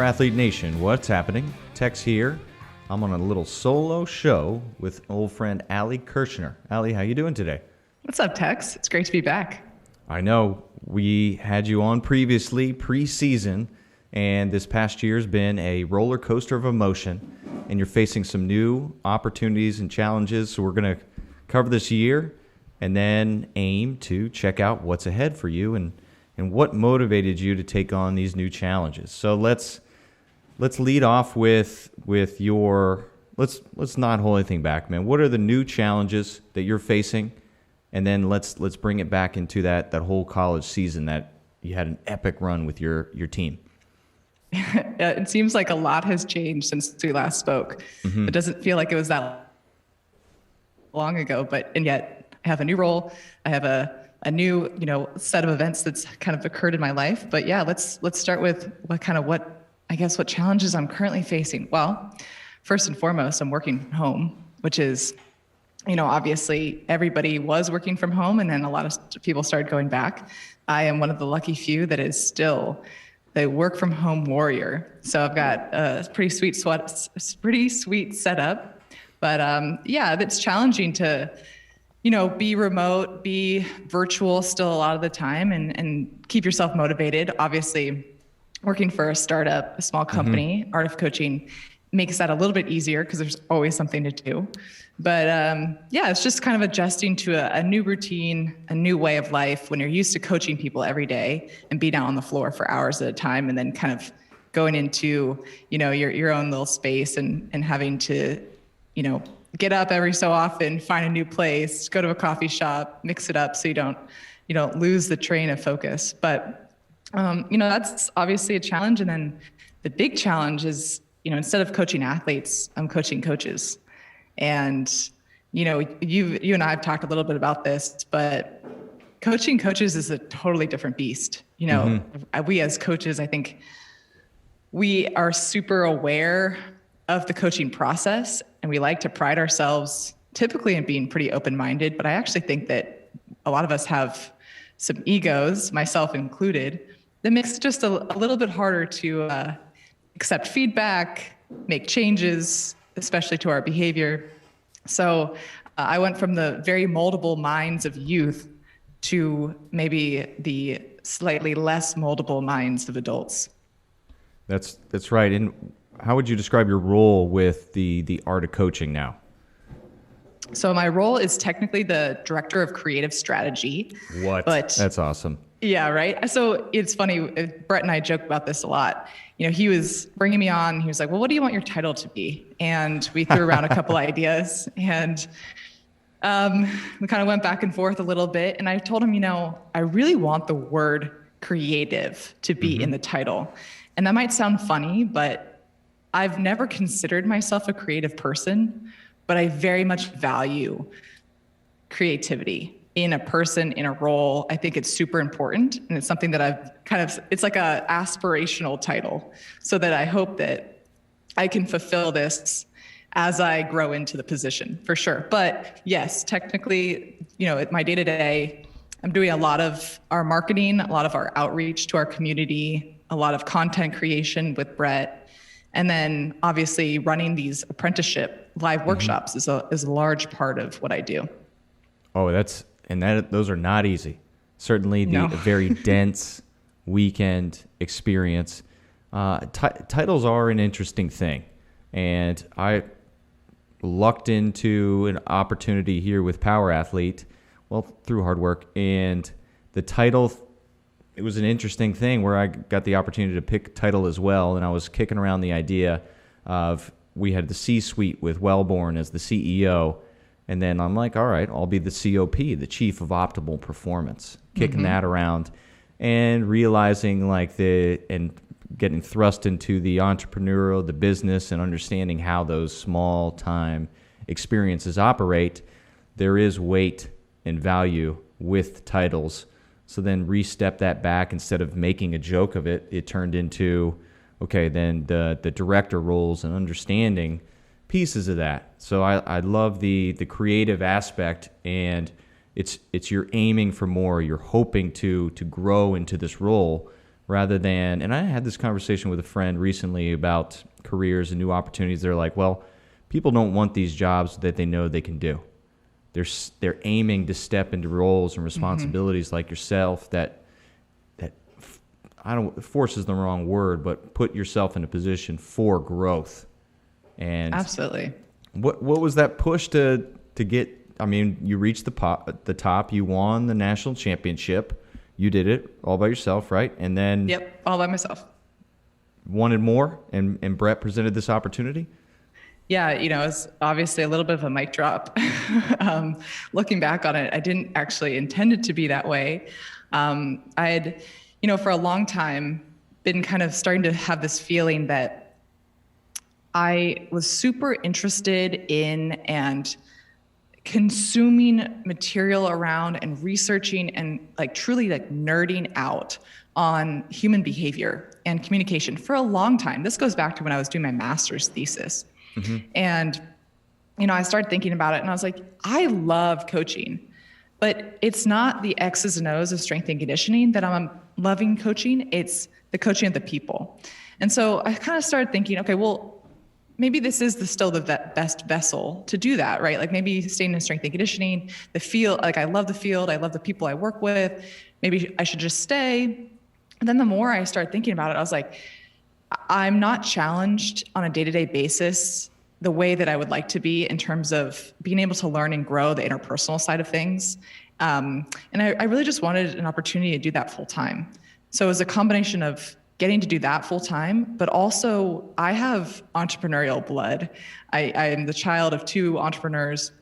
Athlete Nation, what's happening? Tex here. I'm on a little solo show with old friend Ali Kershner. Ali, how you doing today? What's up, Tex? It's great to be back. I know we had you on previously, pre-season, and this past year's been a roller coaster of emotion, and you're facing some new opportunities and challenges. So we're going to cover this year and then aim to check out what's ahead for you and what motivated you to take on these new challenges. So let's lead off with your let's not hold anything back, man. What are the new challenges that you're facing? And then let's bring it back into that whole college season that you had an epic run with your team. It seems like a lot has changed since we last spoke. Mm-hmm. It doesn't feel like it was that long ago, and yet I have a new role. I have a new, set of events that's kind of occurred in my life. But yeah, let's start with what challenges I'm currently facing. Well, first and foremost, I'm working from home, which is, obviously everybody was working from home and then a lot of people started going back. I am one of the lucky few that is still the work from home warrior. So I've got a pretty sweet setup, but it's challenging to, be remote, be virtual still a lot of the time and keep yourself motivated. Obviously, working for a startup, a small company, Art of Coaching makes that a little bit easier because there's always something to do. But it's just kind of adjusting to a new routine, a new way of life when you're used to coaching people every day and being out on the floor for hours at a time and then kind of going into, your own little space and having to, get up every so often, find a new place, go to a coffee shop, mix it up so you don't lose the train of focus. But, that's obviously a challenge. And then the big challenge is, instead of coaching athletes, I'm coaching coaches. And, you and I have talked a little bit about this, but coaching coaches is a totally different beast. We as coaches, I think we are super aware of the coaching process and we like to pride ourselves typically in being pretty open-minded, but I actually think that a lot of us have some egos, myself included, that makes it just a little bit harder to accept feedback, make changes, especially to our behavior. So I went from the very moldable minds of youth to maybe the slightly less moldable minds of adults. That's right. And how would you describe your role with the Art of Coaching now? So my role is technically the director of creative strategy. What? That's awesome. Yeah, right. So it's funny. Brett and I joke about this a lot. He was bringing me on. He was like, well, what do you want your title to be? And we threw around a couple ideas and we kind of went back and forth a little bit. And I told him, I really want the word creative to be in the title. And that might sound funny, but I've never considered myself a creative person, but I very much value creativity in a person, in a role. I think it's super important. And it's something that it's like a aspirational title so that I hope that I can fulfill this as I grow into the position for sure. But yes, technically, my day to day, I'm doing a lot of our marketing, a lot of our outreach to our community, a lot of content creation with Brett. And then obviously running these apprenticeship live workshops is a large part of what I do. Oh, those are not easy. Certainly the very dense weekend experience. Titles are an interesting thing. And I lucked into an opportunity here with Power Athlete, through hard work. And the title, it was an interesting thing where I got the opportunity to pick title as well. And I was kicking around the idea of, we had the C-suite with Wellborn as the CEO. And then I'm like, all right, I'll be the COP, the Chief of Optimal Performance, kicking that around and realizing and getting thrust into the entrepreneurial, the business, and understanding how those small time experiences operate. There is weight and value with titles. So then re-step that back. Instead of making a joke of it, it turned into, okay, then the director roles and understanding pieces of that. So I love the creative aspect, and it's you're aiming for more. You're hoping to grow into this role, rather than, and I had this conversation with a friend recently about careers and new opportunities. They're like, well, people don't want these jobs that they know they can do. They're aiming to step into roles and responsibilities like yourself that I don't, force is the wrong word, but put yourself in a position for growth. And absolutely. What was that push to get? I mean, you reached the top. You won the national championship. You did it all by yourself, right? And then all by myself. Wanted more, and Brett presented this opportunity. Yeah, it was obviously a little bit of a mic drop. Looking back on it, I didn't actually intend it to be that way. I had, for a long time been kind of starting to have this feeling that I was super interested in and consuming material around and researching and truly nerding out on human behavior and communication for a long time. This goes back to when I was doing my master's thesis. And, I started thinking about it and I was like, I love coaching, but it's not the X's and O's of strength and conditioning that I'm loving coaching. It's the coaching of the people. And so I kind of started thinking, okay, well, maybe this is still the best vessel to do that, right? Maybe staying in strength and conditioning, the field, I love the field. I love the people I work with. Maybe I should just stay. And then the more I started thinking about it, I was like, I'm not challenged on a day-to-day basis the way that I would like to be in terms of being able to learn and grow the interpersonal side of things. And I really just wanted an opportunity to do that full time. So it was a combination of getting to do that full time, but also I have entrepreneurial blood. I am the child of 2 entrepreneurs,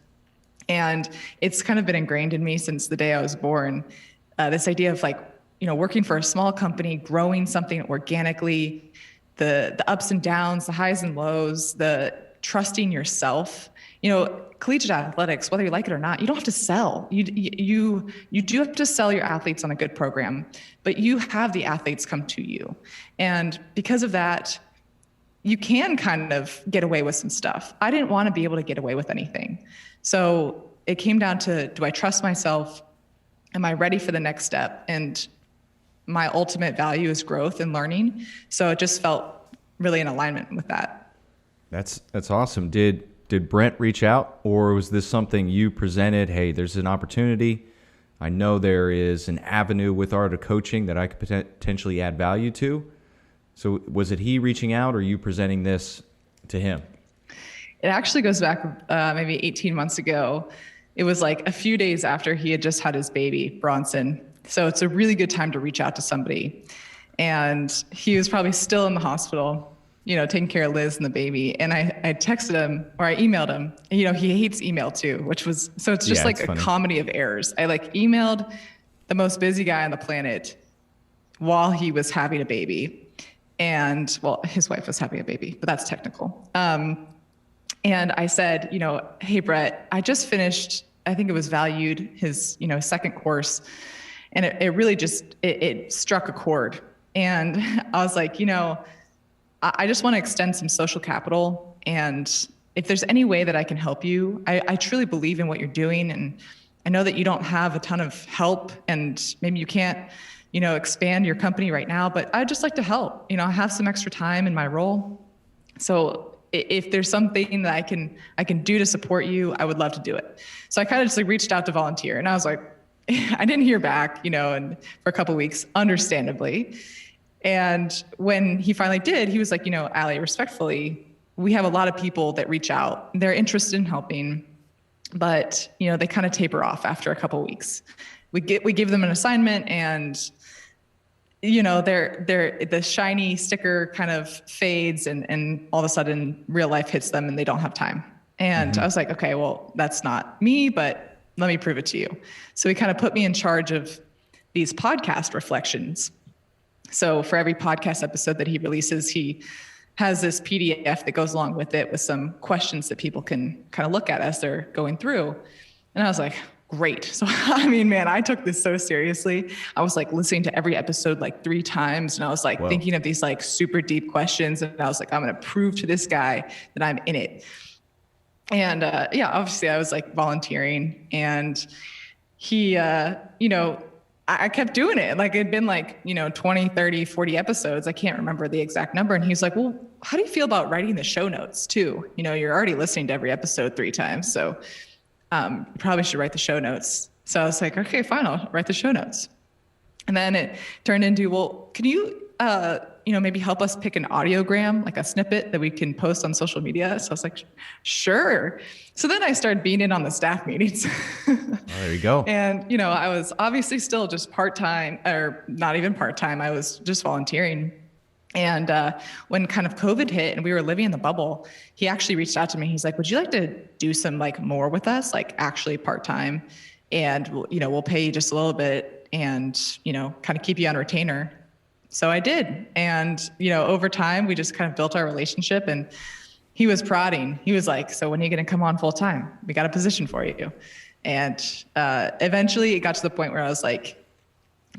and it's kind of been ingrained in me since the day I was born. This idea of working for a small company, growing something organically, the ups and downs, the highs and lows, the trusting yourself. Collegiate athletics, whether you like it or not, you don't have to sell. You do have to sell your athletes on a good program, but you have the athletes come to you. And because of that, you can kind of get away with some stuff. I didn't want to be able to get away with anything. So it came down to, do I trust myself? Am I ready for the next step? And my ultimate value is growth and learning. So it just felt really in alignment with that. That's awesome. Did Brent reach out, or was this something you presented? Hey, there's an opportunity. I know there is an avenue with Art of Coaching that I could potentially add value to. So was it he reaching out, or you presenting this to him? It actually goes back maybe 18 months ago. It was a few days after he had just had his baby, Bronson. So it's a really good time to reach out to somebody. And he was probably still in the hospital, taking care of Liz and the baby. And I texted him, or I emailed him. He hates email too, so it's just a funny comedy of errors. I emailed the most busy guy on the planet while he was having a baby. And well, his wife was having a baby, but that's technical. And I said, hey, Brett, I just finished, I think it was Valued, his, second course. And it really just, it struck a chord. And I was like, I just want to extend some social capital. And if there's any way that I can help you, I truly believe in what you're doing. And I know that you don't have a ton of help, and maybe you can't, expand your company right now, but I'd just like to help. I have some extra time in my role. So if there's something that I can do to support you, I would love to do it. So I kind of just reached out to volunteer, and I was like, I didn't hear back, and for a couple of weeks, understandably. And when he finally did, he was like, Ali, respectfully, we have a lot of people that reach out. They're interested in helping, but, they kind of taper off after a couple of weeks. We give them an assignment, and, the shiny sticker kind of fades, and all of a sudden real life hits them and they don't have time. And I was like, okay, well, that's not me, but let me prove it to you. So he kind of put me in charge of these podcast reflections. So for every podcast episode that he releases, he has this PDF that goes along with it with some questions that people can kind of look at as they're going through. And I was like, great. So, I took this so seriously. I was listening to every episode 3 times, and I was Whoa. thinking of these super deep questions. And I was like, I'm going to prove to this guy that I'm in it. And obviously I was volunteering, and he, I kept doing it. Like it'd been like, 20, 30, 40 episodes. I can't remember the exact number. And he's like, well, how do you feel about writing the show notes too? You're already listening to every episode 3 times. So you probably should write the show notes. So I was like, okay, fine, I'll write the show notes. And then it turned into, well, can you, maybe help us pick an audiogram, like a snippet that we can post on social media? So I was like, sure. So then I started being in on the staff meetings. Oh, there you go. And, I was obviously still just part-time, or not even part-time. I was just volunteering. And when kind of COVID hit and we were living in the bubble, he actually reached out to me. He's like, would you like to do some like more with us, like actually part-time? And, we'll pay you just a little bit and, kind of keep you on retainer. So I did. And, over time, we just kind of built our relationship, and he was prodding. He was like, so when are you going to come on full time? We got a position for you. And eventually it got to the point where I was like,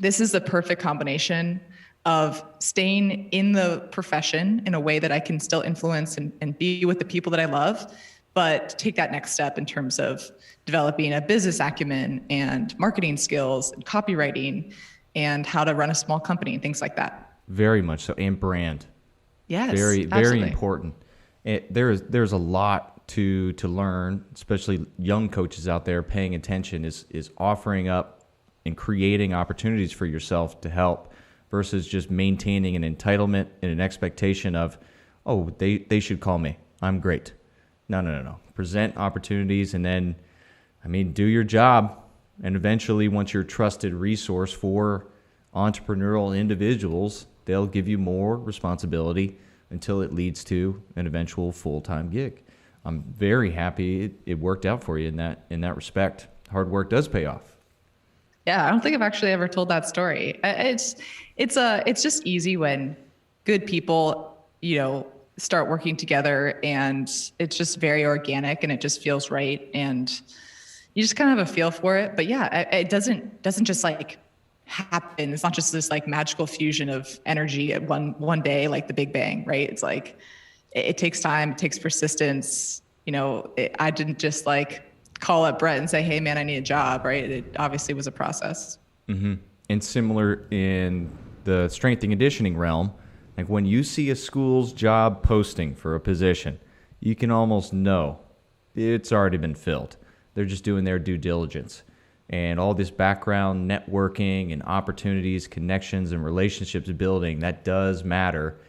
this is the perfect combination of staying in the profession in a way that I can still influence and be with the people that I love, but take that next step in terms of developing a business acumen and marketing skills and copywriting and how to run a small company and things like that. Very much so. And brand. Yes, very, absolutely. very important. There's a lot to learn, especially young coaches out there paying attention, is offering up and creating opportunities for yourself to help versus just maintaining an entitlement and an expectation of, oh, they should call me. I'm great. No. Present opportunities and then, do your job. And eventually, once you're a trusted resource for entrepreneurial individuals, they'll give you more responsibility until it leads to an eventual full-time gig. I'm very happy it worked out for you in that respect. Hard work does pay off. Yeah, I don't think I've actually ever told that story. It's just easy when good people, start working together, and it's just very organic and it just feels right, and you just kind of have a feel for it. But yeah, it doesn't just like happen. It's not just this like magical fusion of energy at one day, like the Big Bang, right? It's like it takes time, it takes persistence. I didn't just like call up Brett and say, hey man, I need a job, right? It obviously was a process. Mm-hmm. And similar in the strength and conditioning realm, like when you see a school's job posting for a position, you can almost know it's already been filled. They're just doing their due diligence. And all this background networking and opportunities, connections, and relationships building, that does matter.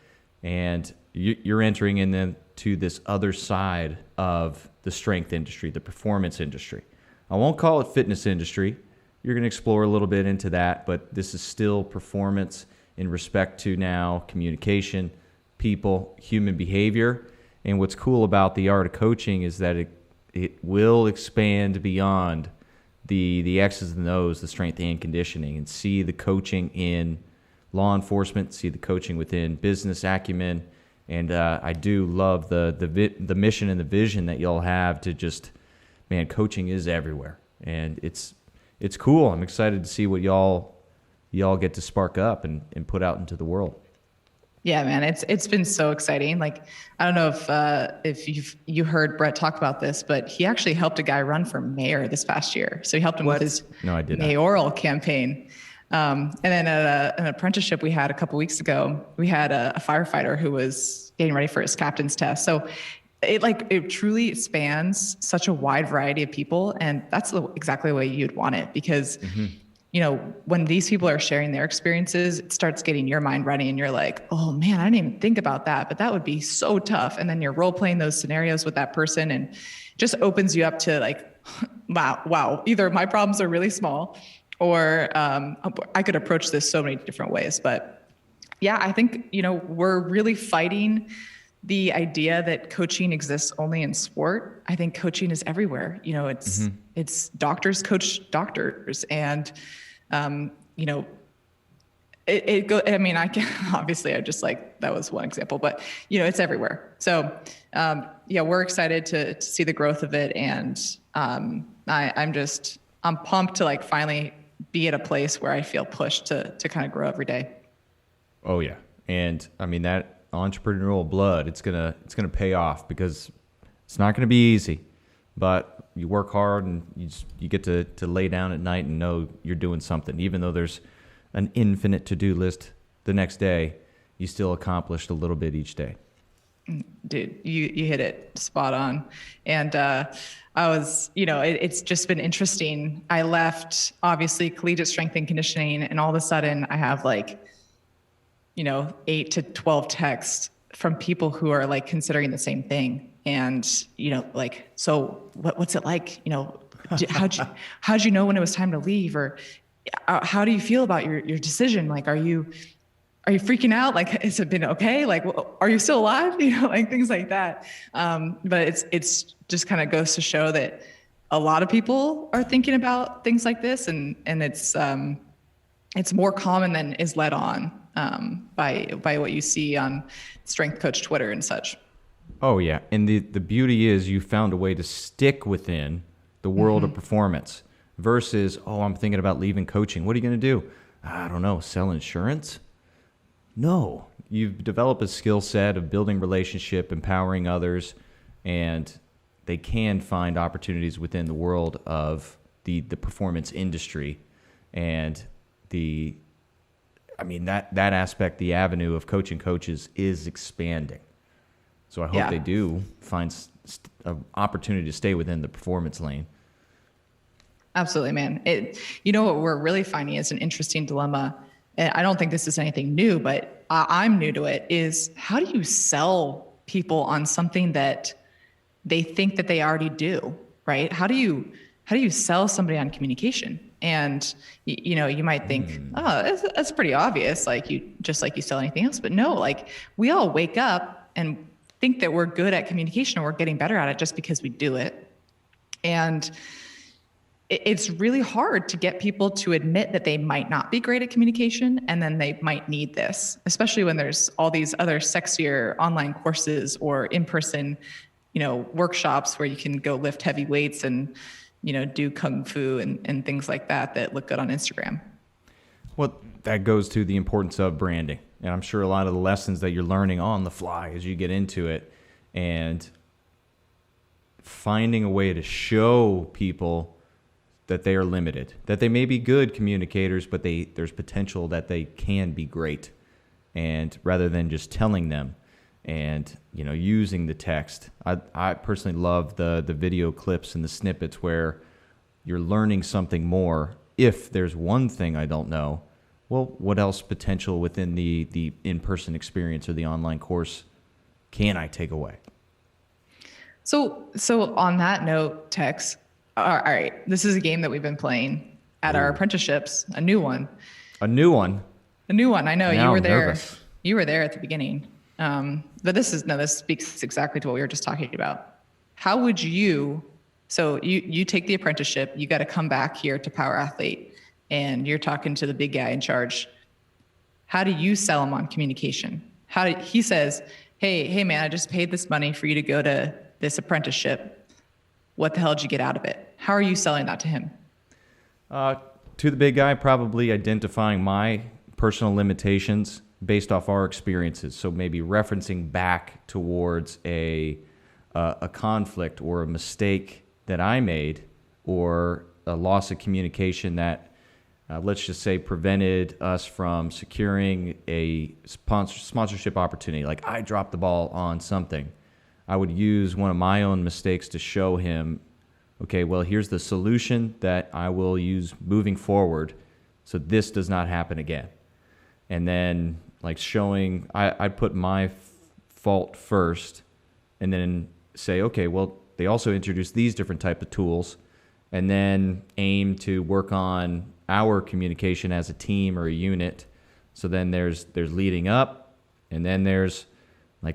And you're entering into this other side of the strength industry, the performance industry. I won't call it fitness industry. You're going to explore a little bit into that, but this is still performance in respect to now communication, people, human behavior. And what's cool about the art of coaching is that it will expand beyond the X's and O's, the strength and conditioning, and see the coaching in law enforcement, see the coaching within business acumen. And I do love the mission and the vision that y'all have to just, man, coaching is everywhere. And it's cool. I'm excited to see what y'all get to spark up and put out into the world. Yeah, man, it's been so exciting. Like, I don't know if you heard Brett talk about this, but he actually helped a guy run for mayor this past year. So he helped him with his mayoral campaign. And then at an apprenticeship we had a couple weeks ago, we had a firefighter who was getting ready for his captain's test. So it truly spans such a wide variety of people, and that's exactly the way you'd want it, because when these people are sharing their experiences, it starts getting your mind running, and you're like, oh man, I didn't even think about that, but that would be so tough. And then you're role playing those scenarios with that person, and just opens you up to like, wow, either my problems are really small, or I could approach this so many different ways. But yeah, I think, we're really fighting the idea that coaching exists only in sport. I think coaching is everywhere. It's doctors coach doctors, and I can obviously, I just like, that was one example, but it's everywhere. So we're excited to see the growth of it, and I'm pumped to like finally be at a place where I feel pushed to kind of grow every day. Oh yeah, and that entrepreneurial blood, it's gonna pay off, because it's not gonna be easy, but you work hard and you get to lay down at night and know you're doing something. Even though there's an infinite to-do list the next day, you still accomplished a little bit each day. Dude, you hit it spot on. And I was, it's just been interesting. I left obviously collegiate strength and conditioning, and all of a sudden I have 8 to 12 texts from people who are like considering the same thing. And, so what's it like? How'd you know when it was time to leave? Or how do you feel about your decision? Like, are you freaking out? Like, has it been okay? Like, are you still alive? Things like that. But it's just kind of goes to show that a lot of people are thinking about things like this, and it's more common than is let on by what you see on strength coach Twitter and such. Oh yeah, and the beauty is you found a way to stick within the world of performance versus, I'm thinking about leaving coaching. What are you going to do? I don't know, sell insurance? No, you've developed a skill set of building relationship, empowering others, and they can find opportunities within the world of the performance industry. And that aspect, the avenue of coaching coaches is expanding. So I hope they do find an opportunity to stay within the performance lane. Absolutely, man. What we're really finding is an interesting dilemma. And I don't think this is anything new, but I'm new to it, is how do you sell people on something that they think that they already do, right? How do you sell somebody on communication? And, you might think, that's pretty obvious. Just like you sell anything else, but no, we all wake up and think that we're good at communication or we're getting better at it just because we do it. And it's really hard to get people to admit that they might not be great at communication, and then they might need this, especially when there's all these other sexier online courses or in-person, workshops where you can go lift heavy weights and, do kung fu and things like that look good on Instagram. Well, that goes to the importance of branding. And I'm sure a lot of the lessons that you're learning on the fly as you get into it, and finding a way to show people that they are limited, that they may be good communicators, but there's potential that they can be great. And rather than just telling them and, using the text, I personally love the video clips and the snippets where you're learning something more. If there's one thing I don't know, well, what else potential within the in-person experience or the online course can I take away? So on that note, Tex, all right, this is a game that we've been playing at our apprenticeships, a new one. A new one? A new one. I know you were there. Nervous. You were there at the beginning. But this speaks exactly to what we were just talking about. How would you take the apprenticeship, you got to come back here to Power Athlete, and you're talking to the big guy in charge. How do you sell him on communication? He says, hey man, I just paid this money for you to go to this apprenticeship. What the hell did you get out of it? How are you selling that to him? To the big guy, probably identifying my personal limitations based off our experiences. So maybe referencing back towards a conflict or a mistake that I made, or a loss of communication that, let's just say, prevented us from securing a sponsorship opportunity. Like I dropped the ball on something. I would use one of my own mistakes to show him, okay, well, here's the solution that I will use moving forward so this does not happen again. And then showing, I'd put my fault first and then say, okay, well, they also introduced these different type of tools, and then aim to work on our communication as a team or a unit. So then there's leading up, and then there's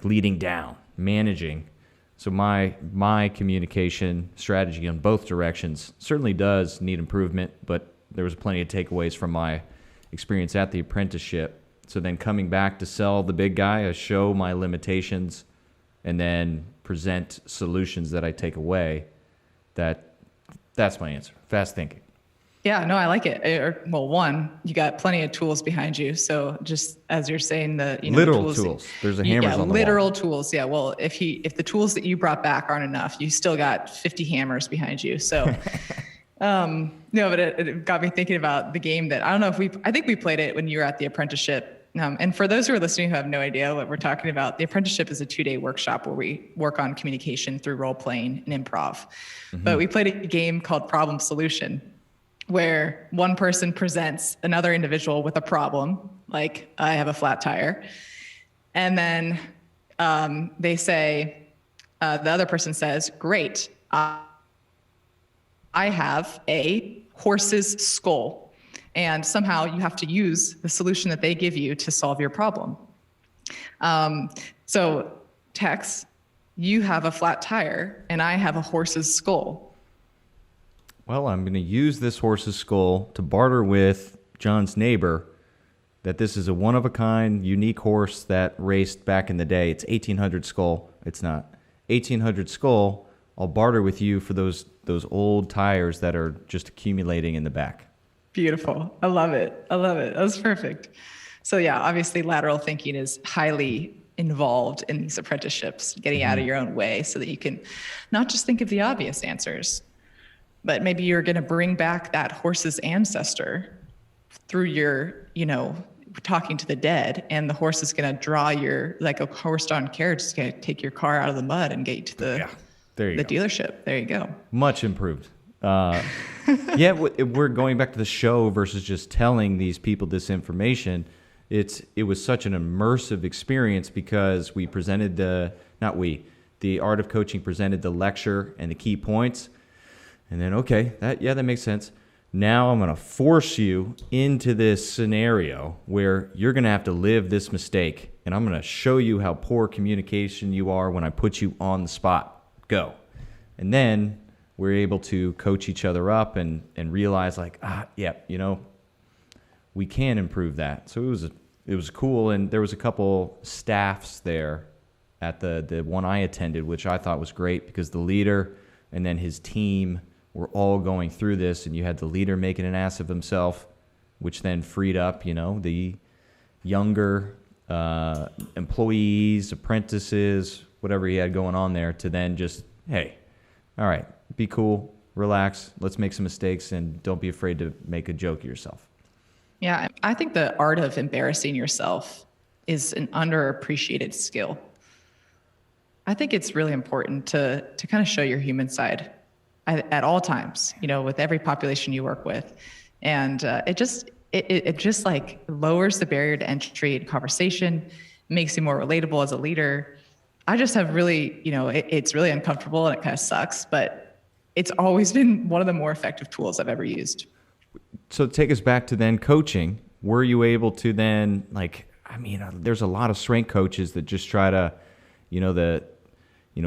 leading down, managing. So my communication strategy on both directions certainly does need improvement, but there was plenty of takeaways from my experience at the apprenticeship. So then coming back to sell the big guy, I show my limitations and then present solutions that I take away. That's my answer. Fast thinking. Yeah, no, I like it. Well, one, you got plenty of tools behind you. So just as you're saying, the Literal the tools. There's a hammers on the literal wall. tools. Yeah. Well, if the tools that you brought back aren't enough, you still got 50 hammers behind you. So, no, but it got me thinking about the game that I don't know if I think we played it when you were at the apprenticeship. And for those who are listening who have no idea what we're talking about, the apprenticeship is a 2-day workshop where we work on communication through role playing and improv. Mm-hmm. But we played a game called Problem Solution, where one person presents another individual with a problem, like I have a flat tire. And then they say, the other person says, great, I have a horse's skull. And somehow you have to use the solution that they give you to solve your problem. So Tex, you have a flat tire and I have a horse's skull. Well, I'm going to use this horse's skull to barter with John's neighbor that this is a one-of-a-kind, unique horse that raced back in the day. It's 1800 skull. It's not. 1800 skull, I'll barter with you for those old tires that are just accumulating in the back. Beautiful. I love it. I love it. That was perfect. So yeah, obviously lateral thinking is highly involved in these apprenticeships, getting out of your own way so that you can not just think of the obvious answers, but maybe you're going to bring back that horse's ancestor through your, talking to the dead, and the horse is going to draw like a horse-drawn carriage is going to take your car out of the mud and get you to the dealership. There you go. Much improved. Yeah, we're going back to the show versus just telling these people this information. It was such an immersive experience because we presented the Art of Coaching presented the lecture and the key points. And then, that makes sense. Now I'm going to force you into this scenario where you're going to have to live this mistake. And I'm going to show you how poor communication you are when I put you on the spot. Go. And then we're able to coach each other up and realize we can improve that. So it was cool. And there was a couple staffs there at the one I attended, which I thought was great because the leader and then his team were all going through this, and you had the leader making an ass of himself, which then freed up, the younger employees, apprentices, whatever he had going on there, to then just, hey, all right, be cool, relax, let's make some mistakes, and don't be afraid to make a joke of yourself. Yeah, I think the art of embarrassing yourself is an underappreciated skill. I think it's really important to kind of show your human side at all times, with every population you work with. And it just like lowers the barrier to entry in conversation, makes you more relatable as a leader. I just have really, it's really uncomfortable and it kind of sucks, but it's always been one of the more effective tools I've ever used. So take us back to then coaching. Were you able to then, there's a lot of strength coaches that just try to,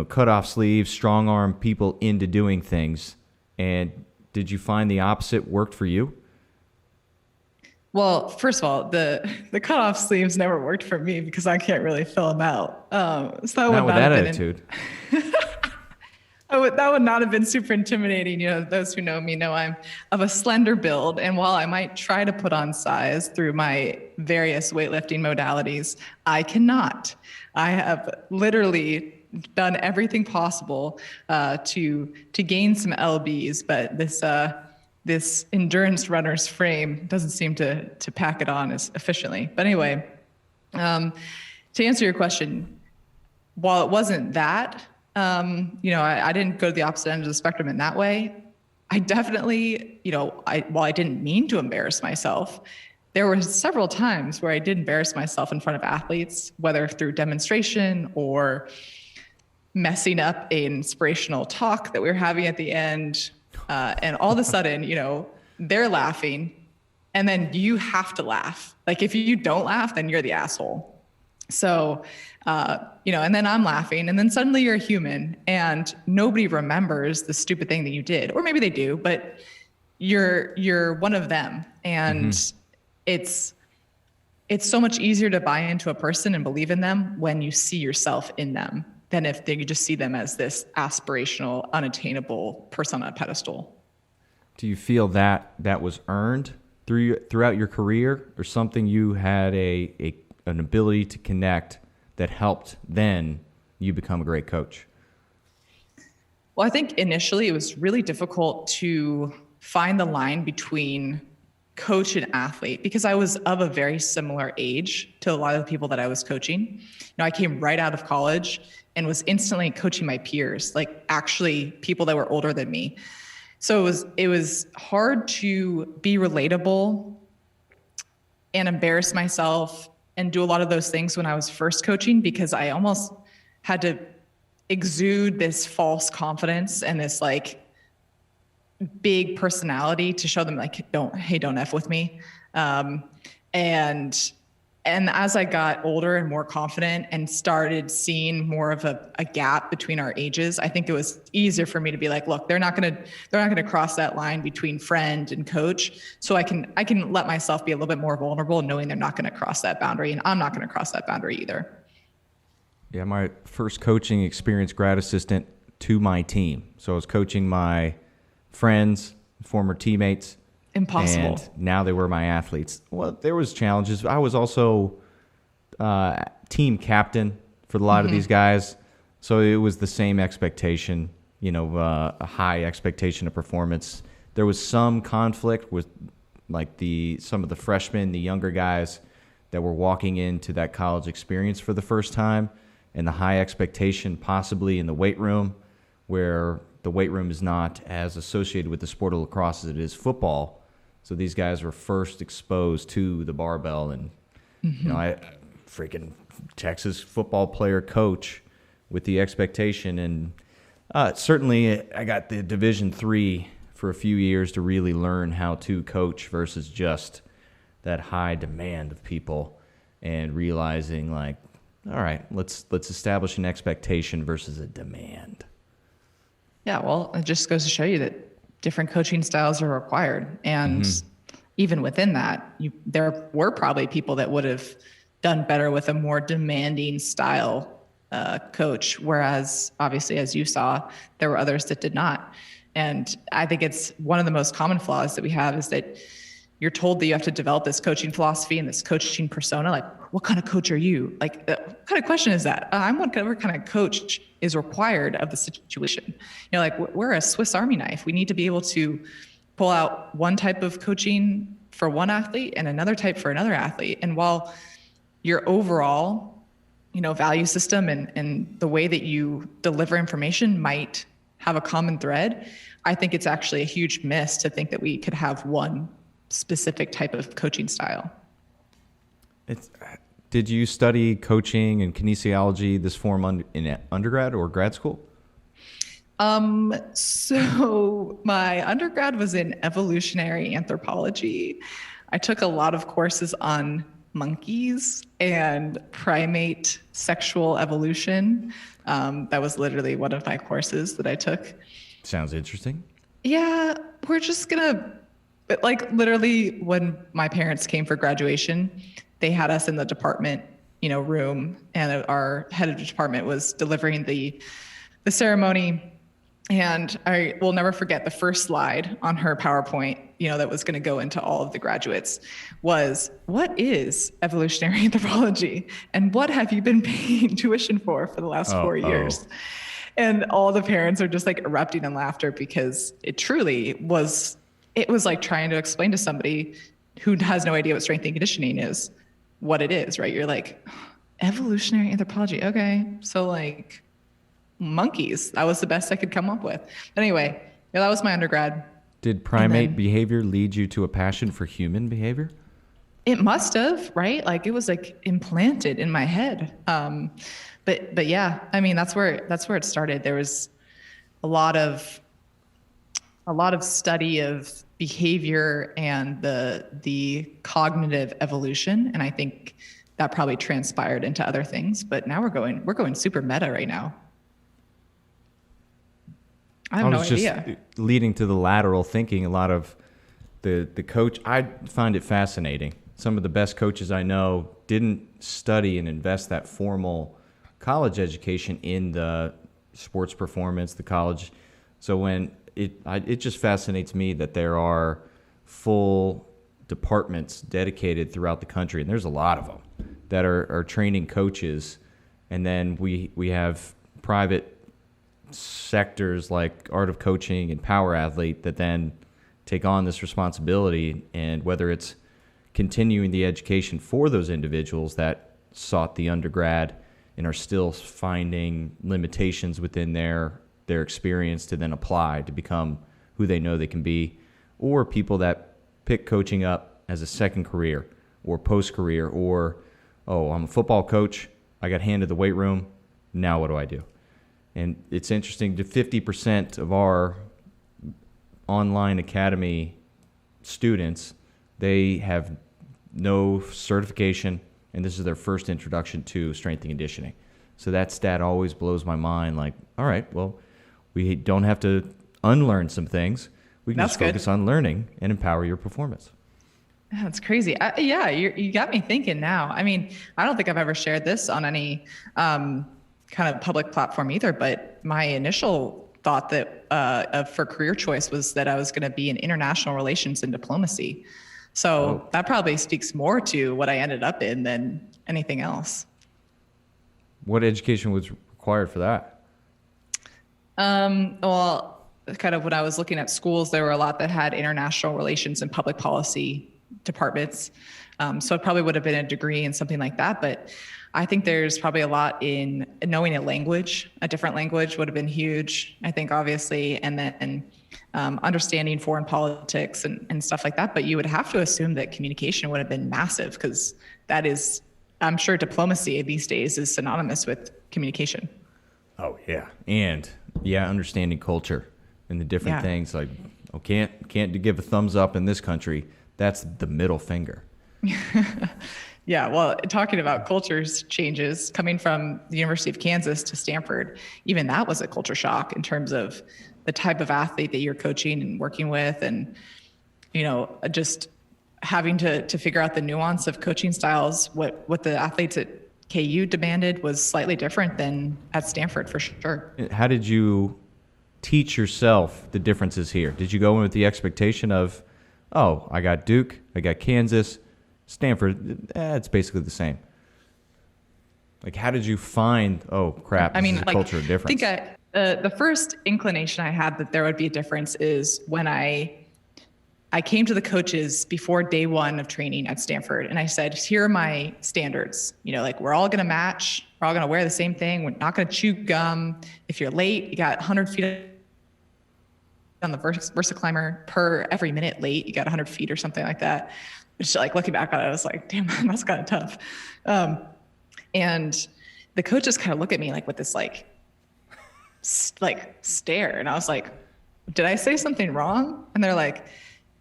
cut off sleeves, strong arm people into doing things. And did you find the opposite worked for you? Well, first of all, the cut off sleeves never worked for me because I can't really fill them out. So that not with that attitude. That would not have been super intimidating. Those who know me know I'm of a slender build. And while I might try to put on size through my various weightlifting modalities, I cannot. I have literally done everything possible to gain some lbs, but this endurance runner's frame doesn't seem to pack it on as efficiently. But anyway, to answer your question, while it wasn't that, I didn't go to the opposite end of the spectrum in that way. I definitely, while I didn't mean to embarrass myself, there were several times where I did embarrass myself in front of athletes, whether through demonstration or messing up an inspirational talk that we were having at the end. And all of a sudden, they're laughing and then you have to laugh. Like if you don't laugh, then you're the asshole. So, and then I'm laughing and then suddenly you're a human and nobody remembers the stupid thing that you did, or maybe they do, but you're one of them. And it's so much easier to buy into a person and believe in them when you see yourself in them than if you just see them as this aspirational, unattainable person on a pedestal. Do you feel that was earned throughout your career, or something you had an ability to connect that helped then you become a great coach? Well, I think initially it was really difficult to find the line between coach and athlete because I was of a very similar age to a lot of the people that I was coaching. I came right out of college and was instantly coaching my peers, like actually people that were older than me. So it was hard to be relatable and embarrass myself and do a lot of those things when I was first coaching, because I almost had to exude this false confidence and this like big personality to show them like, don't F with me. And as I got older and more confident and started seeing more of a gap between our ages, I think it was easier for me to be like, look, they're not gonna cross that line between friend and coach. So I can let myself be a little bit more vulnerable, knowing they're not gonna cross that boundary, and I'm not gonna cross that boundary either. Yeah, my first coaching experience, grad assistant to my team. So I was coaching my friends, former teammates. Impossible. And now they were my athletes. Well, there was challenges. I was also team captain for a lot of these guys. So it was the same expectation, a high expectation of performance. There was some conflict with like some of the freshmen, the younger guys that were walking into that college experience for the first time, and the high expectation possibly in the weight room, where the weight room is not as associated with the sport of lacrosse as it is football. So these guys were first exposed to the barbell, and I freaking Texas football player coach with the expectation, and certainly I got the Division III for a few years to really learn how to coach versus just that high demand of people, and realizing like, all right, let's establish an expectation versus a demand. Yeah, well, it just goes to show you that different coaching styles are required. And even within that, there were probably people that would have done better with a more demanding style coach. Whereas obviously, as you saw, there were others that did not. And I think it's one of the most common flaws that we have is that you're told that you have to develop this coaching philosophy and this coaching persona. Like, what kind of coach are you? Like, what kind of question is that? I'm whatever kind of coach is required of the situation. Like we're a Swiss Army knife. We need to be able to pull out one type of coaching for one athlete and another type for another athlete. And while your overall, value system and the way that you deliver information might have a common thread, I think it's actually a huge miss to think that we could have one specific type of coaching style. Did you study coaching and kinesiology, this form in undergrad or grad school? So my undergrad was in evolutionary anthropology. I took a lot of courses on monkeys and primate sexual evolution. That was literally one of my courses that I took. Sounds interesting. Yeah, we're just like literally when my parents came for graduation, they had us in the department, room, and our head of the department was delivering the ceremony. And I will never forget the first slide on her PowerPoint, that was going to go into all of the graduates was, what is evolutionary anthropology? And what have you been paying tuition for the last 4 years? And all the parents are just like erupting in laughter because it truly was, it was like trying to explain to somebody who has no idea what strength and conditioning is, what it is, right? You're like, evolutionary anthropology. Okay. So like monkeys, that was the best I could come up with. But anyway, that was my undergrad. Did primate behavior lead you to a passion for human behavior? It must have, right? Like it was like implanted in my head. But yeah, I mean, that's where it started. There was a lot of study of behavior and the cognitive evolution. And I think that probably transpired into other things, but now we're going super meta right now. I have no idea. Just leading to the lateral thinking, a lot of the coach, I find it fascinating. Some of the best coaches I know didn't study and invest that formal college education in the sports performance, the college. So when it just fascinates me that there are full departments dedicated throughout the country, and there's a lot of them that are training coaches, and then we have private sectors like Art of Coaching and Power Athlete that then take on this responsibility, and whether it's continuing the education for those individuals that sought the undergrad and are still finding limitations within their experience to then apply to become who they know they can be, or people that pick coaching up as a second career or post-career, or, oh, I'm a football coach, I got handed the weight room, now what do I do? And it's interesting, to 50% of our online academy students, they have no certification, and this is their first introduction to strength and conditioning. So that stat always blows my mind, like, all right, well, we don't have to unlearn some things. We can just focus on learning and empower your performance. That's crazy. Yeah, you got me thinking now. I mean, I don't think I've ever shared this on any kind of public platform either, but my initial thought that for career choice was that I was going to be in international relations and diplomacy. So that probably speaks more to what I ended up in than anything else. What education was required for that? Well, kind of when I was looking at schools, there were a lot that had international relations and public policy departments. So it probably would have been a degree in something like that. But I think there's probably a lot in knowing a different language would have been huge, I think, obviously. And then understanding foreign politics and stuff like that. But you would have to assume that communication would have been massive, because that is, I'm sure diplomacy these days is synonymous with communication. Oh, yeah. And understanding culture and the different things, like, oh, can't give a thumbs up in this country. That's the middle finger. Yeah, well, talking about cultures changes, coming from the University of Kansas to Stanford, even that was a culture shock in terms of the type of athlete that you're coaching and working with, and, you know, just having to figure out the nuance of coaching styles. What the athletes at KU demanded was slightly different than at Stanford, for sure. How did you teach yourself the differences here? Did you go in with the expectation of, oh, I got Duke, I got Kansas, Stanford, it's basically the same? Like, how did you find, oh, crap, this is a culture difference? I think the first inclination I had that there would be a difference is when I came to the coaches before day one of training at Stanford, and I said, here are my standards. You know, like, we're all going to match. We're all going to wear the same thing. We're not going to chew gum. If you're late, you got 100 feet on the Versa climber per every minute late. You got 100 feet or something like that. Which, like, looking back on it, I was like, damn, that's kind of tough. And the coaches kind of look at me like with this stare. And I was like, did I say something wrong? And they're like,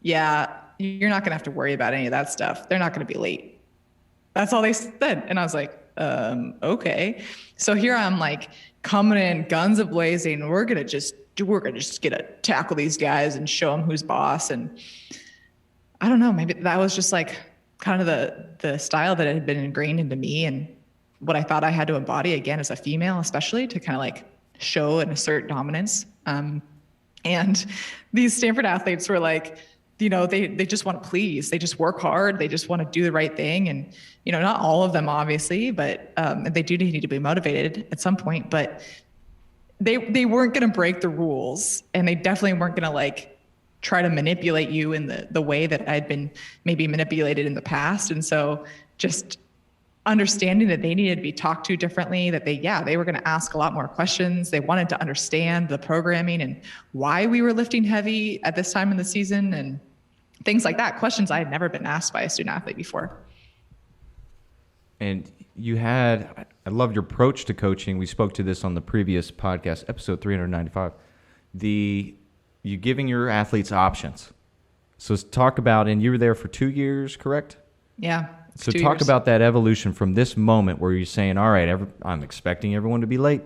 yeah, you're not going to have to worry about any of that stuff. They're not going to be late. That's all they said. And I was like, okay. So here I'm, like, coming in guns a-blazing. We're going to just get to tackle these guys and show them who's boss. And I don't know, maybe that was just, like, kind of the style that had been ingrained into me, and what I thought I had to embody, again, as a female, especially, to kind of, like, show and assert dominance. And these Stanford athletes were like, you know, they just want to please. They just work hard. They just want to do the right thing. And, you know, not all of them, obviously, but they do need to be motivated at some point. But they weren't going to break the rules, and they definitely weren't going to, like, try to manipulate you in the way that I'd been maybe manipulated in the past. And so just understanding that they needed to be talked to differently, that they were going to ask a lot more questions. They wanted to understand the programming and why we were lifting heavy at this time in the season and things like that. Questions I had never been asked by a student athlete before. And I love your approach to coaching. We spoke to this on the previous podcast, episode 395. You giving your athletes options. So let's talk about, and you were there for 2 years, correct? Yeah. So talk about that evolution from this moment where you're saying, all right, I'm expecting everyone to be late,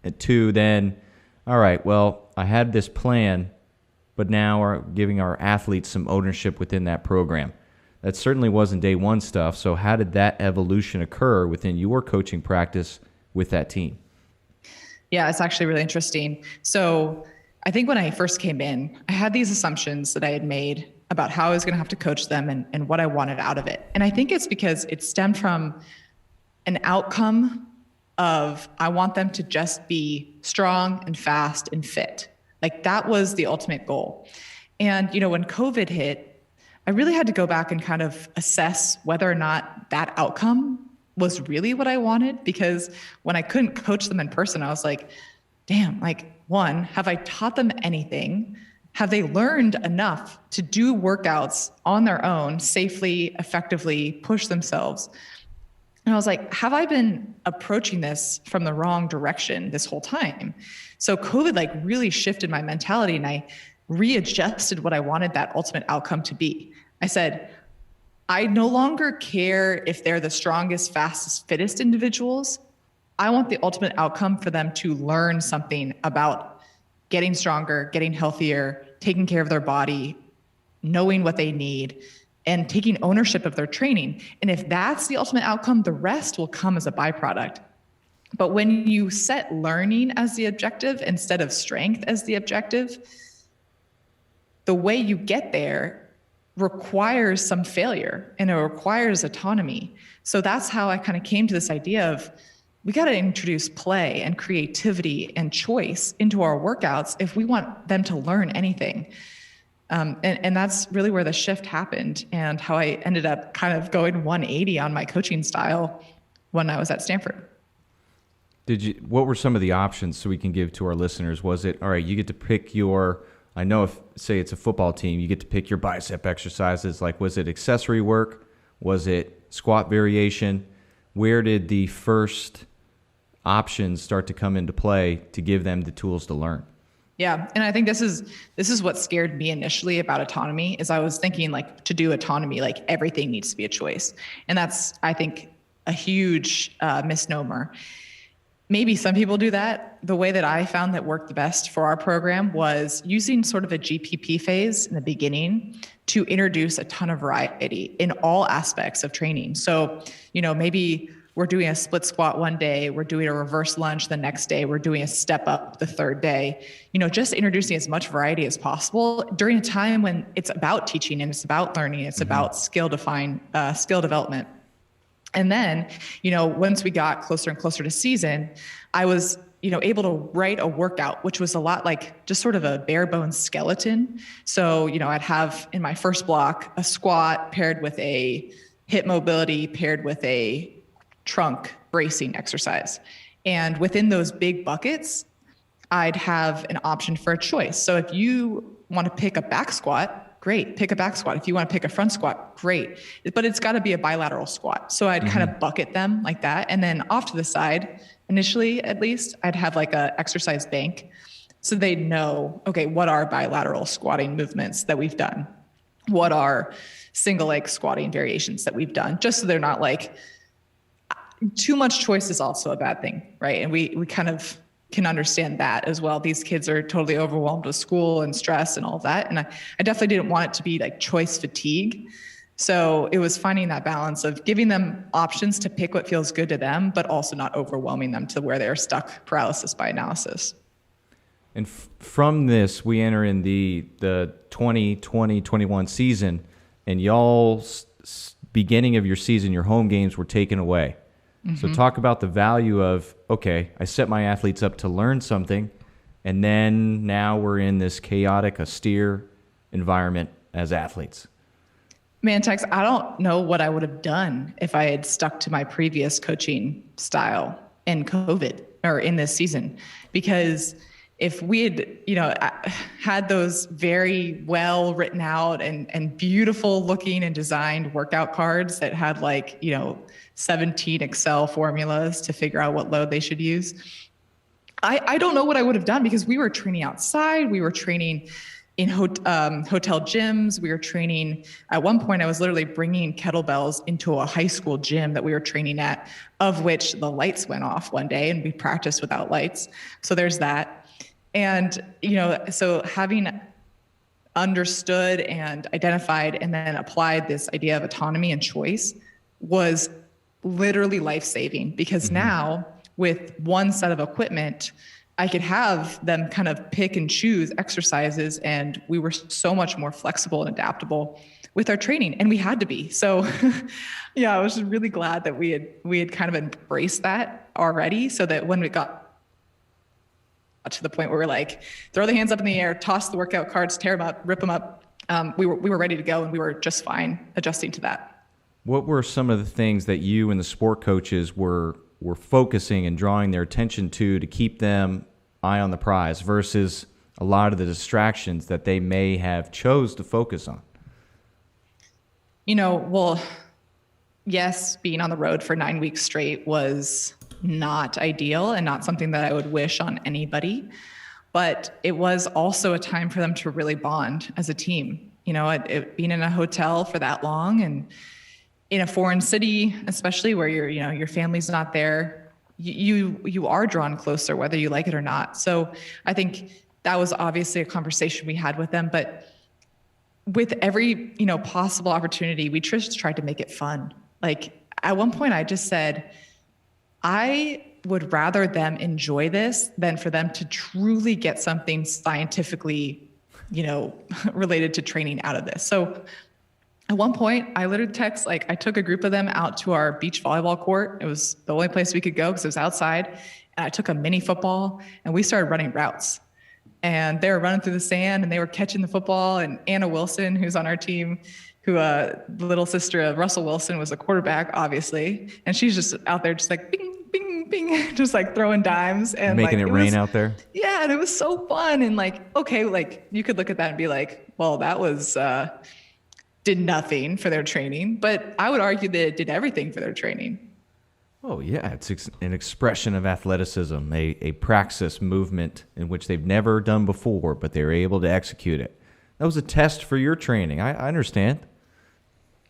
and to then, all right, well, I had this plan, but now we're giving our athletes some ownership within that program. That certainly wasn't day one stuff. So how did that evolution occur within your coaching practice with that team? Yeah, it's actually really interesting. So I think when I first came in, I had these assumptions that I had made about how I was going to have to coach them and what I wanted out of it. And I think it's because it stemmed from an outcome of, I want them to just be strong and fast and fit. Like that was the ultimate goal. And, when COVID hit, I really had to go back and kind of assess whether or not that outcome was really what I wanted. Because when I couldn't coach them in person, I was like, damn, like, one, have I taught them anything? Have they learned enough to do workouts on their own, safely, effectively, push themselves? And I was like, have I been approaching this from the wrong direction this whole time? So COVID like really shifted my mentality, and I readjusted what I wanted that ultimate outcome to be. I said, I no longer care if they're the strongest, fastest, fittest individuals. I want the ultimate outcome for them to learn something about getting stronger, getting healthier, taking care of their body, knowing what they need, and taking ownership of their training. And if that's the ultimate outcome, the rest will come as a byproduct. But when you set learning as the objective instead of strength as the objective, the way you get there requires some failure, and it requires autonomy. So that's how I kind of came to this idea of, we got to introduce play and creativity and choice into our workouts if we want them to learn anything. And that's really where the shift happened, and how I ended up kind of going 180 on my coaching style when I was at Stanford. What were some of the options so we can give to our listeners? Was it, all right, you get to pick your, I know if, say it's a football team, you get to pick your bicep exercises. Like, was it accessory work? Was it squat variation? Where did the first options start to come into play to give them the tools to learn? Yeah. And I think this is what scared me initially about autonomy, is I was thinking, like, to do autonomy, like everything needs to be a choice. And that's, I think, a huge misnomer. Maybe some people do that. The way that I found that worked the best for our program was using sort of a GPP phase in the beginning to introduce a ton of variety in all aspects of training. So, maybe we're doing a split squat one day, we're doing a reverse lunge the next day, we're doing a step up the third day, just introducing as much variety as possible during a time when it's about teaching and it's about learning, it's about skill development. And then, once we got closer and closer to season, I was, able to write a workout, which was a lot like just sort of a bare bones skeleton. So, I'd have in my first block a squat paired with a hip mobility, paired with a trunk bracing exercise. And within those big buckets, I'd have an option for a choice. So if you want to pick a back squat, great, pick a back squat. If you want to pick a front squat, great. But it's got to be a bilateral squat. So I'd kind of bucket them like that. And then off to the side, initially at least, I'd have like a exercise bank. So they'd know, okay, what are bilateral squatting movements that we've done? What are single leg squatting variations that we've done? Just so they're not like, too much choice is also a bad thing, right? And we kind of can understand that as well. These kids are totally overwhelmed with school and stress and all of that. And I definitely didn't want it to be like choice fatigue. So it was finding that balance of giving them options to pick what feels good to them, but also not overwhelming them to where they're stuck paralysis by analysis. And from this, we enter in the 2020-21 season, and y'all's beginning of your season, your home games were taken away. So talk about the value of, okay, I set my athletes up to learn something, and then now we're in this chaotic, austere environment as athletes. Man, Tex, I don't know what I would have done if I had stuck to my previous coaching style in COVID or in this season, because if we had, had those very well written out and beautiful looking and designed workout cards that had 17 Excel formulas to figure out what load they should use, I don't know what I would have done, because we were training outside. We were training in hotel gyms. We were training. At one point, I was literally bringing kettlebells into a high school gym that we were training at, of which the lights went off one day and we practiced without lights. So there's that. And, so having understood and identified and then applied this idea of autonomy and choice was literally life-saving, because now with one set of equipment, I could have them kind of pick and choose exercises, and we were so much more flexible and adaptable with our training, and we had to be. So yeah, I was just really glad that we had kind of embraced that already, so that when we got to the point where we're like, throw the hands up in the air, toss the workout cards, tear them up, rip them up, we were ready to go, and we were just fine adjusting to that. What were some of the things that you and the sport coaches were focusing and drawing their attention to keep them eye on the prize versus a lot of the distractions that they may have chose to focus on? Well, yes, being on the road for 9 weeks straight was not ideal and not something that I would wish on anybody, but it was also a time for them to really bond as a team. Being in a hotel for that long and in a foreign city, especially where your family's not there, you are drawn closer, whether you like it or not. So I think that was obviously a conversation we had with them, but with every, possible opportunity, we just tried to make it fun. Like at one point I just said, I would rather them enjoy this than for them to truly get something scientifically, related to training out of this. So at one point, I literally I took a group of them out to our beach volleyball court. It was the only place we could go because it was outside. And I took a mini football and we started running routes. And they were running through the sand and they were catching the football. And Anna Wilson, who's on our team, the little sister of Russell Wilson, was a quarterback, obviously. And she's just out there just like, bing, bing, bing, just like throwing dimes. And making it rain out there. Yeah, and it was so fun. And you could look at that and be like, well, that was... did nothing for their training, but I would argue that it did everything for their training. Oh yeah, it's an expression of athleticism, a praxis movement in which they've never done before, but they were able to execute it. That was a test for your training. I understand.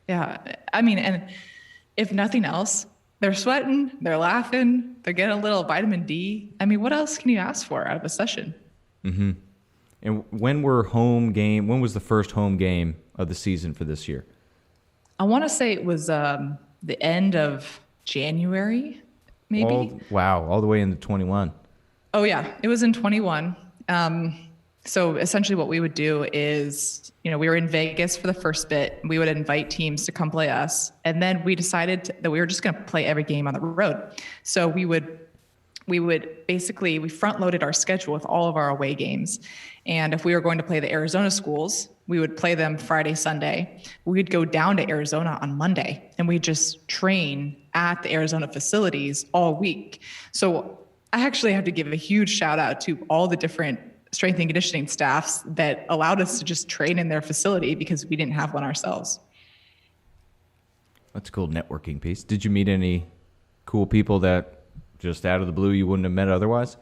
Yeah, and if nothing else, they're sweating, they're laughing, they're getting a little vitamin D. What else can you ask for out of a session? Mm-hmm. And when was the first home game of the season for this year? I want to say it was the end of January, maybe. All the way into 21. Oh yeah, it was in 21. So essentially what we would do is, we were in Vegas for the first bit. We would invite teams to come play us. And then we decided that we were just going to play every game on the road. So we front loaded our schedule with all of our away games. And if we were going to play the Arizona schools, we would play them Friday, Sunday. We'd go down to Arizona on Monday and we'd just train at the Arizona facilities all week. So I actually have to give a huge shout out to all the different strength and conditioning staffs that allowed us to just train in their facility because we didn't have one ourselves. That's a cool networking piece. Did you meet any cool people that just out of the blue you wouldn't have met otherwise?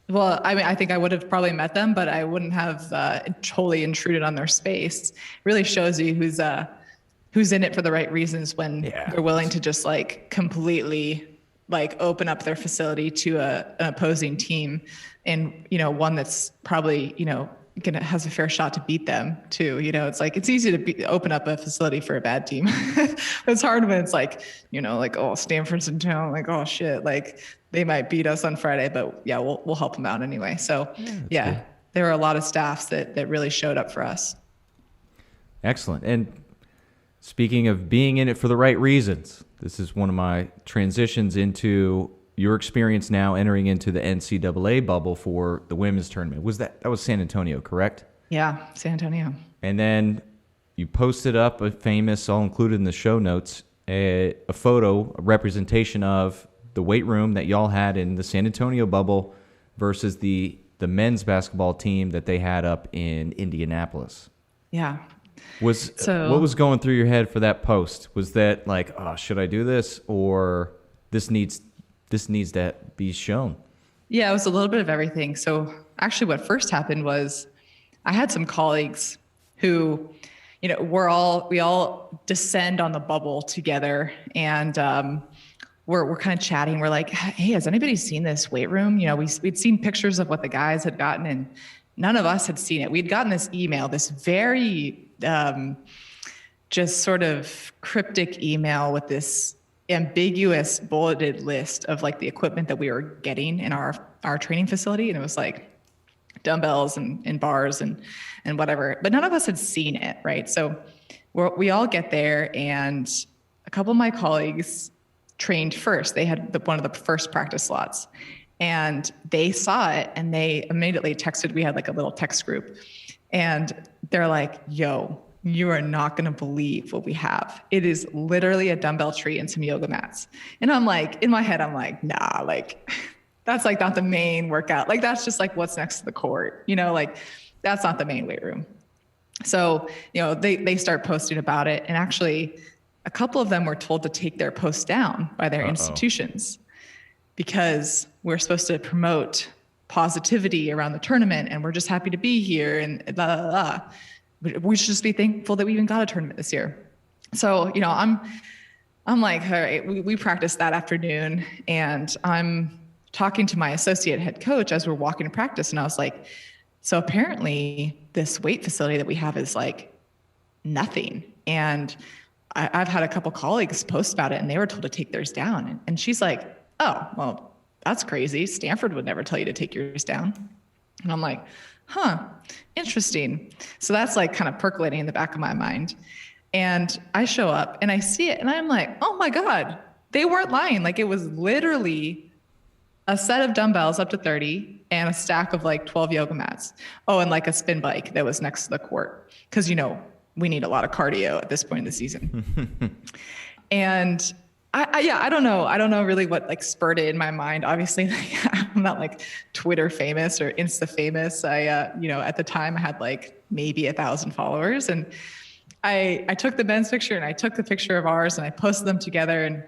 Well, I think I would have probably met them, but I wouldn't have totally intruded on their space. It really shows you who's in it for the right reasons when they're willing to just completely open up their facility to an opposing team, and one that's probably has a fair shot to beat them too. It's easy to open up a facility for a bad team. It's hard when it's oh, Stanford's in town, oh shit, they might beat us on Friday, but yeah, we'll help them out anyway. So yeah, there were a lot of staffs that really showed up for us. Excellent. And speaking of being in it for the right reasons, this is one of my transitions into your experience now entering into the NCAA bubble for the women's tournament. That was San Antonio, correct? Yeah, San Antonio. And then you posted up a famous, I'll include in the show notes, a photo, a representation of the weight room that y'all had in the San Antonio bubble versus the men's basketball team that they had up in Indianapolis. Yeah. What was going through your head for that post? Was that should I do this, or this needs to be shown? Yeah, it was a little bit of everything. So actually what first happened was I had some colleagues who, we all descend on the bubble together, and we're kind of chatting. We're like, hey, has anybody seen this weight room? We'd seen pictures of what the guys had gotten, and none of us had seen it. We'd gotten this email, this very just sort of cryptic email with this ambiguous bulleted list of like the equipment that we were getting in our training facility. And it was like dumbbells and bars and whatever, but none of us had seen it. Right. So we all get there, and a couple of my colleagues trained first. They had one of the first practice slots, and they saw it and they immediately texted. We had like a little text group, and they're like, yo, you are not going to believe what we have. It is literally a dumbbell tree and some yoga mats. And I'm like, in my head, I'm like, nah, like that's like not the main workout. Like that's just like what's next to the court, you know, like that's not the main weight room. So, you know, they start posting about it. And actually a couple of them were told to take their posts down by their institutions, because we're supposed to promote positivity around the tournament and we're just happy to be here and blah, blah, blah. We should just be thankful that we even got a tournament this year. So, you know, I'm like, all right, we practiced that afternoon, and I'm talking to my associate head coach as we're walking to practice. And I was like, so apparently this weight facility that we have is like nothing. And I've had a couple colleagues post about it and they were told to take theirs down. And she's like, oh, well, that's crazy. Stanford would never tell you to take yours down. And I'm like, huh, interesting. So that's like kind of percolating in the back of my mind. And I show up and I see it and I'm like, oh my God, they weren't lying. Like it was literally a set of dumbbells up to 30 and a stack of like 12 yoga mats. Oh, and like a spin bike that was next to the court. Cause you know, we need a lot of cardio at this point in the season. And I don't know. I don't know really what like spurred it in my mind. Obviously, like, I'm not like Twitter famous or Insta famous. You know, at the time I had like maybe 1,000 followers, and I took the men's picture and I took the picture of ours and I posted them together, and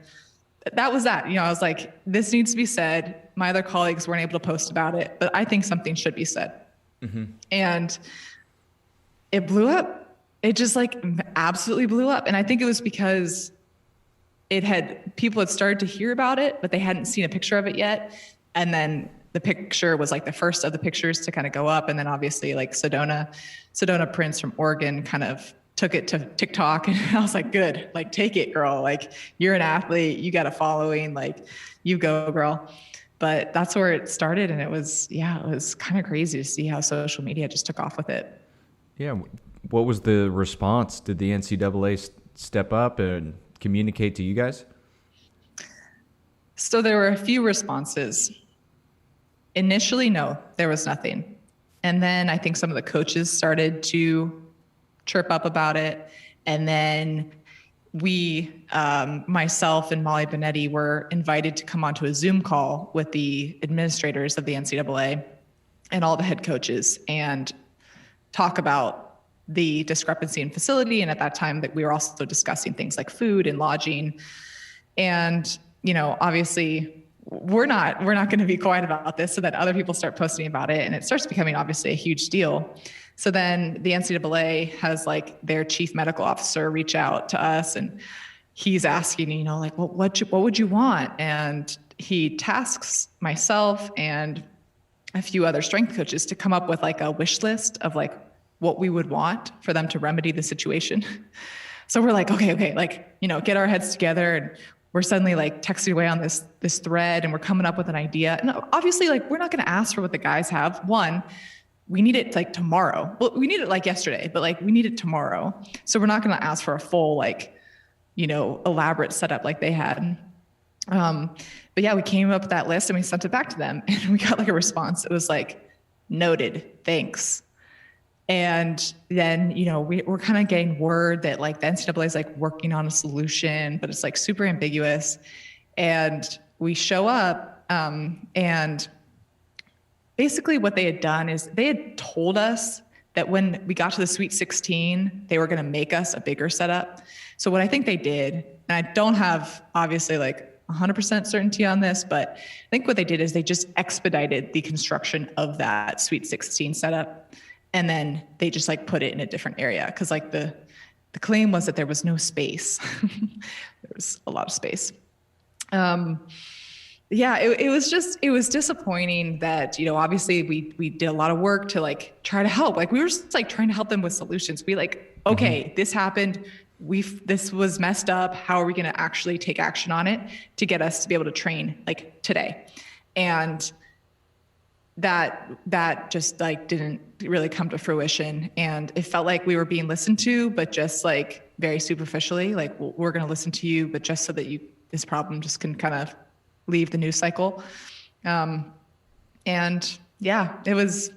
that was that. You know, I was like, this needs to be said. My other colleagues weren't able to post about it, but I think something should be said. Mm-hmm. And it blew up. It just like absolutely blew up. And I think it was because people had started to hear about it, but they hadn't seen a picture of it yet. And then the picture was like the first of the pictures to kind of go up. And then obviously like Sedona Prince from Oregon kind of took it to TikTok, and I was like, good, like take it, girl. Like you're an athlete, you got a following, like you go, girl. But that's where it started. And it was kind of crazy to see how social media just took off with it. Yeah. What was the response? Did the NCAA step up and communicate to you guys? So there were a few responses. Initially, no, there was nothing. And then I think some of the coaches started to chirp up about it. And then we, myself and Molly Benetti, were invited to come onto a Zoom call with the administrators of the NCAA and all the head coaches and talk about the discrepancy in facility. And at that time that we were also discussing things like food and lodging. And, you know, obviously we're not going to be quiet about this so that other people start posting about it. And it starts becoming obviously a huge deal. So then the NCAA has like their chief medical officer reach out to us, and he's asking, you know, like, well, what would you want? And he tasks myself and a few other strength coaches to come up with like a wish list of like what we would want for them to remedy the situation. So we're like, okay, like, you know, get our heads together, and we're suddenly like texting away on this thread, and we're coming up with an idea. And obviously, like, we're not going to ask for what the guys have. One, we need it like tomorrow. Well, we need it like yesterday, but like we need it tomorrow. So we're not going to ask for a full, like, you know, elaborate setup like they had. But yeah, we came up with that list and we sent it back to them, and we got like a response. It was like, noted, thanks. And then, you know, we're kind of getting word that like the NCAA is like working on a solution, but it's like super ambiguous. And we show up, and basically what they had done is they had told us that when we got to the Sweet 16, they were going to make us a bigger setup. So what I think they did, and I don't have obviously like 100% certainty on this, but I think what they did is they just expedited the construction of that Sweet 16 setup. And then they just like put it in a different area. Cause like the claim was that there was no space. There was a lot of space. Yeah, it was disappointing that, you know, obviously we did a lot of work to like try to help. Like we were just like trying to help them with solutions. We like, okay, this happened. this was messed up. How are we going to actually take action on it to get us to be able to train like today? And that just like didn't really come to fruition. And it felt like we were being listened to, but just like very superficially, like, well, we're going to listen to you, but just so that this problem just can kind of leave the news cycle. And yeah, it was,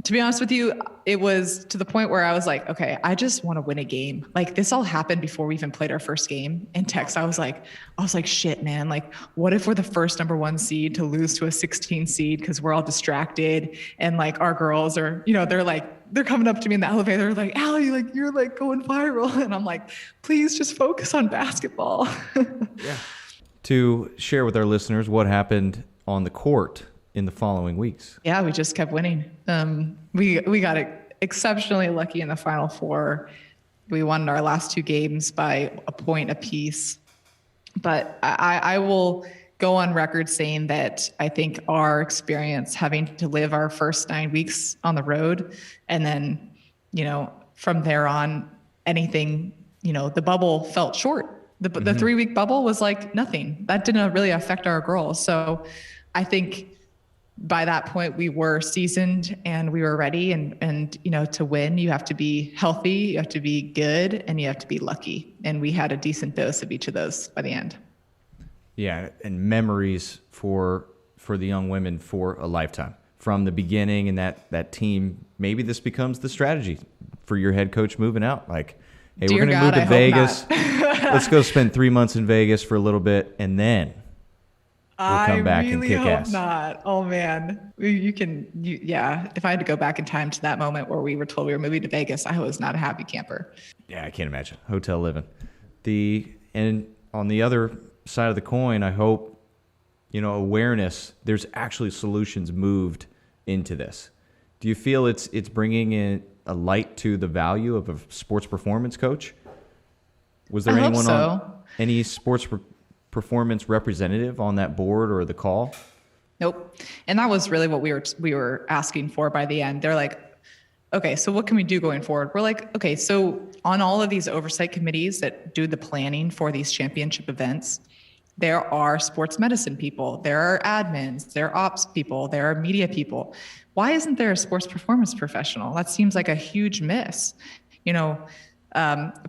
to be honest with you, it was to the point where I was like, okay, I just want to win a game. Like, this all happened before we even played our first game. In Tex, I was like, shit, man. Like, what if we're the first number 1 seed to lose to a 16 seed because we're all distracted, and like our girls are, they're coming up to me in the elevator, like, Ali, like, you're like going viral. And I'm like, please just focus on basketball. Yeah. To share with our listeners what happened on the court in the following weeks. Yeah, we just kept winning. We got exceptionally lucky in the Final Four. We won our last 2 games by a point apiece. But I will go on record saying that I think our experience having to live our first 9 weeks on the road, and then, from there on, anything, the bubble felt short. The 3-week bubble was like nothing. That didn't really affect our girls. So I think by that point we were seasoned and we were ready, and to win, you have to be healthy, you have to be good, and you have to be lucky. And we had a decent dose of each of those by the end. Yeah. And memories for the young women for a lifetime from the beginning. And that team, maybe this becomes the strategy for your head coach moving out. Like, hey, we're going to move to Vegas. Let's go spend 3 months in Vegas for a little bit, and then we'll come back and kick ass. Not. Oh man, yeah. If I had to go back in time to that moment where we were told we were moving to Vegas, I was not a happy camper. Yeah, I can't imagine hotel living. And on the other side of the coin, I hope, awareness. There's actually solutions moved into this. Do you feel it's bringing in a light to the value of a sports performance coach? Was there anyone on any sports performance representative on that board or the call? Nope. And that was really what we were asking for by the end. They're like, okay, so what can we do going forward? We're like, okay, so on all of these oversight committees that do the planning for these championship events, there are sports medicine people, there are admins, there are ops people, there are media people. Why isn't there a sports performance professional? That seems like a huge miss.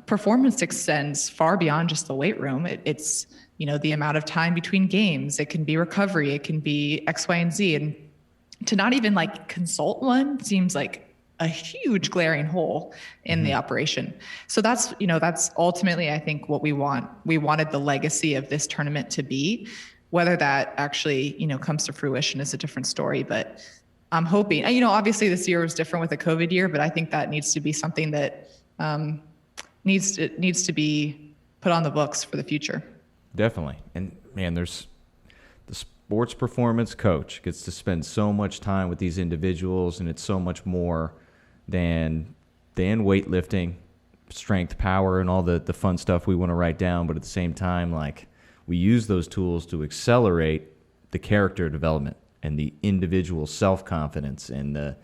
Performance extends far beyond just the weight room. It's the amount of time between games. It can be recovery. It can be X, Y, and Z. And to not even like consult one seems like a huge glaring hole in the operation. So that's ultimately, I think, what we want. We wanted the legacy of this tournament to be. Whether that actually, comes to fruition is a different story, but I'm hoping, obviously this year was different with a COVID year, but I think that needs to be something that needs to be put on the books for the future. Definitely. And man, there's the sports performance coach gets to spend so much time with these individuals, and it's so much more than weightlifting, strength, power, and all the fun stuff we want to write down. But at the same time, like, we use those tools to accelerate the character development and the individual self-confidence and the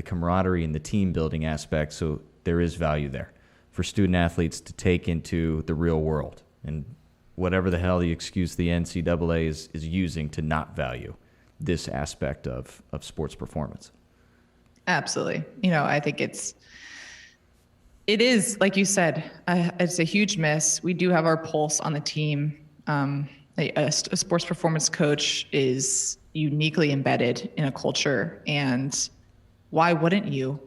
camaraderie and the team building aspect. So there is value there for student athletes to take into the real world, and whatever the hell the excuse the NCAA is using to not value this aspect of sports performance. Absolutely. I think it is, like you said, it's a huge miss. We do have our pulse on the team. A sports performance coach is uniquely embedded in a culture, and why wouldn't you?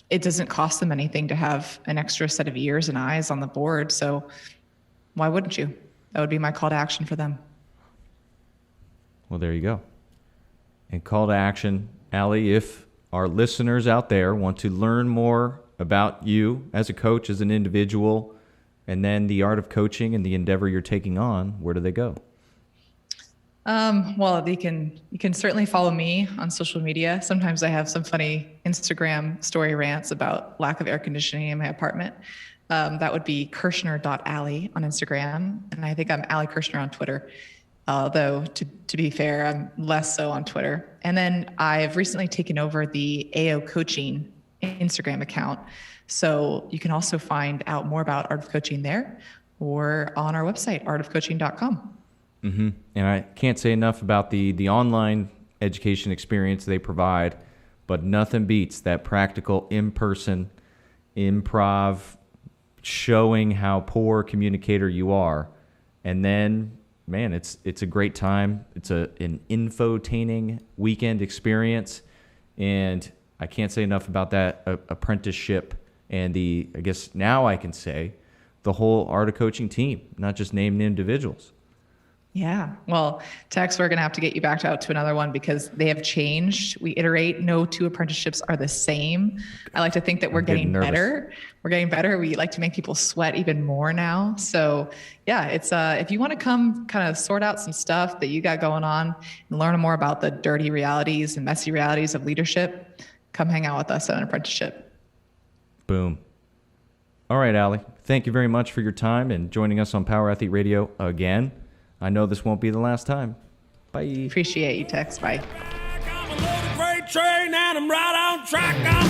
It doesn't cost them anything to have an extra set of ears and eyes on the board. So why wouldn't you? That would be my call to action for them. Well, there you go. And call to action, Ali, if our listeners out there want to learn more about you as a coach, as an individual, and then the art of coaching and the endeavor you're taking on, where do they go? Well, you can certainly follow me on social media. Sometimes I have some funny Instagram story rants about lack of air conditioning in my apartment. That would be Kershner.Ali on Instagram. And I think I'm Ali Kershner on Twitter. Although to be fair, I'm less so on Twitter. And then I've recently taken over the AO Coaching Instagram account. So you can also find out more about Art of Coaching there or on our website, artofcoaching.com. Mm-hmm. And I can't say enough about the online education experience they provide, but nothing beats that practical in-person improv, showing how poor a communicator you are. And then, man, it's a great time. It's an infotaining weekend experience. And I can't say enough about that apprenticeship and I guess now I can say, the whole Art of Coaching team, not just named individuals. Yeah. Well, Tex, we're going to have to get you back out to another one because they have changed. We iterate. No two apprenticeships are the same. I like to think that we're getting better. We're getting better. We like to make people sweat even more now. So yeah, it's if you want to come kind of sort out some stuff that you got going on and learn more about the dirty realities and messy realities of leadership, come hang out with us at an apprenticeship. Boom. All right, Ali. Thank you very much for your time and joining us on Power Athlete Radio again. I know this won't be the last time. Bye. Appreciate you, Tex. Bye. I'm a loaded freight train and I'm right on track. I'm